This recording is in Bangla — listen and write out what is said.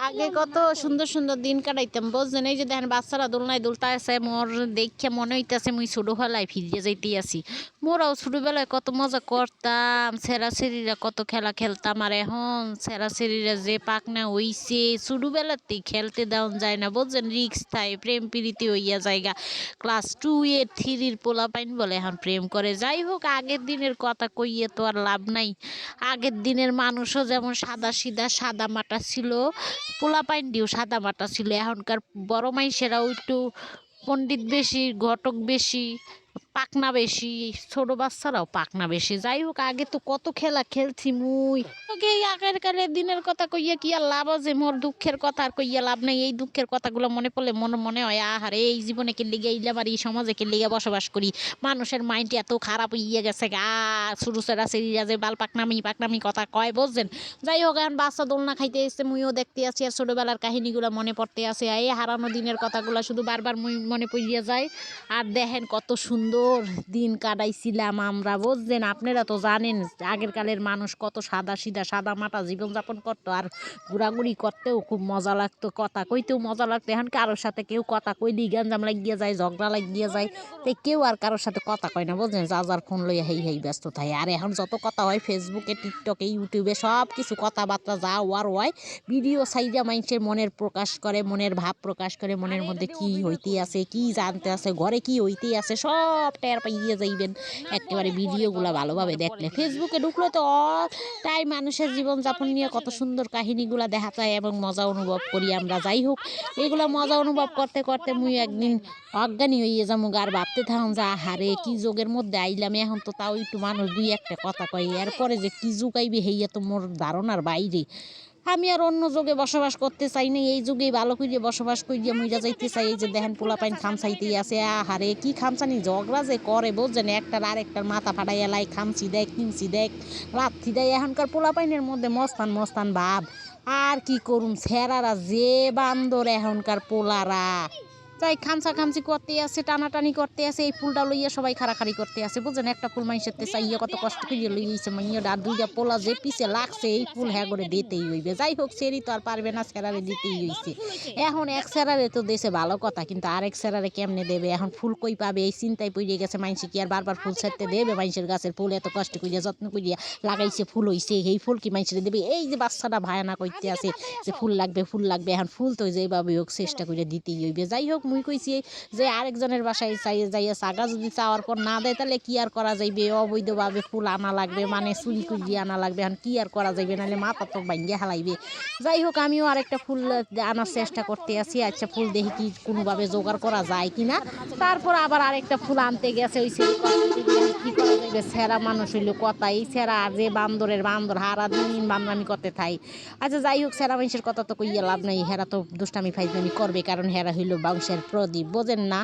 আগে কত সুন্দর সুন্দর দিন কাটাইতাম বুঝছেন। এই যে দেখেন বাচ্চারা দোলনায় দুলতা আছে, মোর দেখে মনে হইতাছে মুই ছোটবেলায় ফিরিয়ে যাইতে আছি। মোরাও ছোটবেলায় কত মজা করতাম, ছেঁড়াছেড়িরা কত খেলা খেলতাম। আর এখন ছেঁড়াছেড়িরা যে পাকনা হইছে, ছোটবেলাতেই খেলতে দেওয়া যায় না বুঝছেন। রিক্স থাকে, প্রেম প্রীতি হইয়া জায়গা। ক্লাস 2 এর 3 পোলা পাইন বলে এখন প্রেম করে। যাই হোক, আগের দিনের কথা কইয়ে তো আর লাভ নাই। আগের দিনের মানুষও যেমন সাদা সিধা সাদা মাটা ছিল, পোলাপাইনটিও সাদা মাটা ছিল। এখনকার বড় মাইসেরাও একটু পণ্ডিত বেশি, ঘটক বেশি, পাকনা বেশি, ছোট বাচ্চারাও পাকনা বেশি। যাই হোক, আগে তো কত খেলা খেলছি মুই। ওকে, এই আগের কালের দিনের কথা কইয়া কি আর লাভ আছে? মোর দুঃখের কথা আর কইয়া লাভ নাই। এই দুঃখের কথাগুলো মনে পড়লে মনে হয় আহারে, এই জীবনে কে লিগে ইলাম আর এই সমাজে কে লিগে বসবাস করি। মানুষের মাইন্ড এত খারাপ হইয়া গেছে গা। ছোট ছেড়া ছেড়িরা যে বাল পাকনামি পাকনামি কথা কয় বুঝছেন। যাই হোক, এখন বাচ্চা দোলনা খাইতে এসছে, মুইও দেখতে আছি আর ছোটবেলার কাহিনীগুলো মনে পড়তে আছে। এই হারানো দিনের কথাগুলো শুধু বারবার মনে পড়িয়া যায়। আর দেখেন কত সুন্দর দিন কাটাইছিলাম আমরা বুঝছেন। আপনারা তো জানেন আগের কালের মানুষ কত সাদা সিধা সাদা মাটা জীবনযাপন করতো, আর ঘোরাঘুরি করতেও খুব মজা লাগতো, কথা কইতেও মজা লাগতো। এখন কারোর সাথে কেউ কথা কইলেই গ্যাঞ্জাম লাগিয়ে যায়, ঝগড়া লাগিয়ে যায়। তাই কেউ আর কারোর সাথে কথা কয় না বুঝছেন, যা যার ফোন লইয়া হেই ব্যস্ত থাকে। আর এখন যত কথা হয় ফেসবুকে, টিকটকে, ইউটিউবে সব কিছু কথাবার্তা যা হওয়ার হয় ভিডিও সাইডা মানুষের মনের প্রকাশ করে, মনের ভাব প্রকাশ করে, মনের মধ্যে কি হইতে আছে, কি জানতে আছে, ঘরে কি হইতে আছে সব টের পাইয়ে যাইবেন একেবারে ভিডিওগুলো ভালোভাবে দেখলে। ফেসবুকে ঢুকলে তো তাই মানুষের জীবনযাপন নিয়ে কত সুন্দর কাহিনীগুলো দেখা যায় এবং মজা অনুভব করি আমরা। যাই হোক, এগুলো মজা অনুভব করতে করতে মুই একদিন অজ্ঞানী হইয়ে যাবো আর ভাবতে থাকুন যে হারে কি যুগের মধ্যে আইলাম। এখন তো তাও একটু মানুষ দুই একটা কথা কয়, এরপরে যে কি যুগ আইবে হইয়া তো মোর ধারণার বাইরে। আমি আর অন্য যুগে বসবাস করতে চাই না, এই যুগেই ভালো করে বসবাস করিয়া মুইরা যাইতে চাই। এই যে দেখেন পোলাপাইন খামসাইতেই আছে, আহারে কি খামসানি ঝগড়া যে করে বুঝছেন। একটার আরেকটার মাথা ফাটাইয়া লাই, খামচি দেখ কিমচি দেখ লাথি দেয়। এখনকার পোলাপাইনের মধ্যে মস্তান মস্তান ভাব। আর কি করুম, ছেঁড়ারা যে বান্দর এখনকার পোলারা। তাই খামসা খামসি করতে আছে, টানাটানি করতে আছে, এই ফুলটা লইয়া সবাই খাড়াখাড়ি করতে আছে বুঝছেন। একটা ফুল মাইসের চাইয়া কত কষ্ট করে লইয়াছে মাইয়াটা, আর দুইটা পোলা যে পিছে লাগছে এই ফুল হ্যাঁ করে দিতেই হইবে। যাই হোক, সেরি তো আর পারবে না, সেরারে দিতেই হইছে। এখন এক সেরারে তো দেশে ভালো কথা, কিন্তু আরেক সেরারে কেমনে দেবে? এখন ফুল কই পাবে এই চিন্তায় পড়ে গেছে। মাইনসে কি আর বারবার ফুল ছাড়তে দেবে? মাইনসের গাছের ফুল এত কষ্ট করিয়া যত্ন করিয়া লাগাইছে, ফুল হইছে, এই ফুল কি মাইনসের দেবে? এই যে বাচ্চাটা ভায়ানা করতে আছে যে ফুল লাগবে ফুল লাগবে, এখন ফুল তো যেভাবে হোক চেষ্টা করে দিতেই হইবে। যাই হোক, মুই কইছি যে আরেকজনের বাসায় যাইয়া চাগা যদি চাওয়ার পর না দেয় তাহলে কি আর করা যাইবে? অবৈধভাবে ফুল আনা লাগবে, মানে চুরি করিয়ে আনা লাগবে। এখন কি আর করা যাইবে? নাহলে মাথা তো ভাঙ্গিয়া হালাইবে। যাই হোক, আমিও আরেকটা ফুল আনার চেষ্টা করতে আছি। আচ্ছা, ফুল দেখি কি কোনোভাবে জোগাড় করা যায় কিনা। তারপর আবার আরেকটা ফুল আনতে গেছে, ওই কি করা যাইবে? ছেঁড়া মানুষ হইলো কথা, এই ছেঁড়া যে বান্দরের বান্দর হারা দিন বান্দরামি করতে থাই। আচ্ছা যাই হোক, ছেঁড়া মানুষের কথা তো কইয়া লাভ নাই, হেরা তো দুষ্টামি ফাইজলামি করবে, কারণ হেরা হইলো বংশের প্রদীপ বোঝেন না।